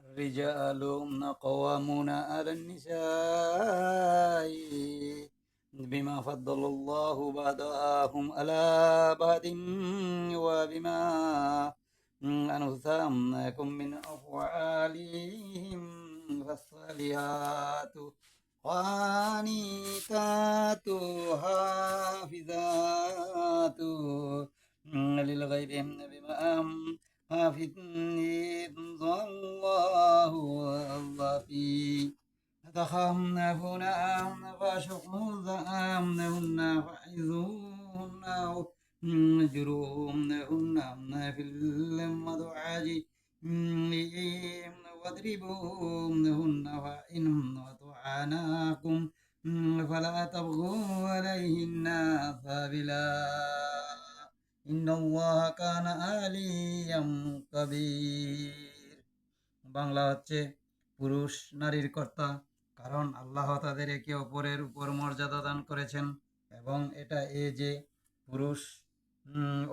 الرجال قوامون على النساء بما فضل الله بعضهم على بعض وبما أنثاكم من أفعالهم فالصالحات قانتات حافظات للغيب بما حافظ الله في تخافون فاشقوهن فعظوهن واهجروهن في المضاجع واضربوهن فإن أطعناكم فلا تبغوا عليهن سبيلا إن الله كان عليا কবির। বাংলা হচ্ছে পুরুষ নারীর কর্তা, কারণ আল্লাহ তাদের একে অপরের উপর মর্যাদা দান করেছেন এবং এটা যে পুরুষ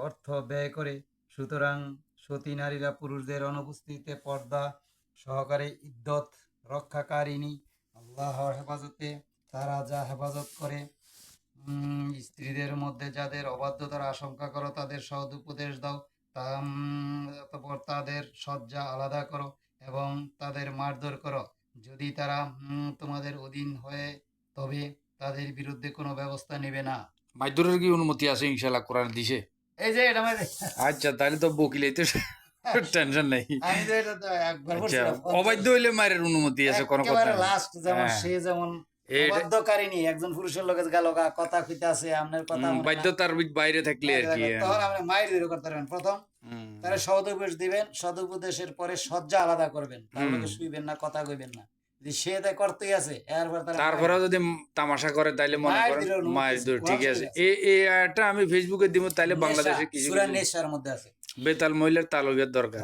অর্থ ব্যয় করে, সুতরাং সতী নারীরা পুরুষদের অনুপস্থিতিতে পর্দা সহকারে ইদ্যত রক্ষাকারিণী। আল্লাহর হেফাজতে তারা যা হেফাজত করে। স্ত্রীদের মধ্যে যাদের অবাধ্যতার আশঙ্কা করো তাদের সৎ উপদেশ দাও, অতঃপর তাদের শয্যা আলাদা করো এবং তাদের মারধর করো। যদি তারা তোমাদের অধীন হয় তবে তাদের বিরুদ্ধে কোনো ব্যবস্থা নেবে না। মারধরের কি অনুমতি আছে? ইনশাআল্লাহ কোরআন দিছে। এই যে এটা আচ্ছা, তাহলে তো বকিলেই তো টেনশন নাই। আমি তো এটা তো একবার আচ্ছা, অবাধ্য হইলে মায়ের অনুমতি আছে, কোনো কথা একেবারে নাই। লাস্ট যেমন হ্যাঁ। সে যেমন অবাধ্যকারিণী একজন পুরুষের লোকে গেল কথা কইতে আছে আপনার কথা বাধ্যতার বাইরে থাকলে আর কি। তখন আপনি মায়ের দূর করতে পারবেন। প্রথম তারা সদুপদেশ দিবেন, সদুপদেশের পরে শয্যা আলাদা করবেন, তার লোকে শুইবেন না, কথা কইবেন না। যদি সে তাই করতেই আছে তারপরে যদি তামাশা করে তাইলে মনে করেন মায়ের দূর। ঠিক আছে, এটা আমি ফেসবুকে দিব, তাইলে বাংলাদেশে কিছু সূরা নেশার মধ্যে আছে বেতাল মহিলার তালবিয়ার দরকার।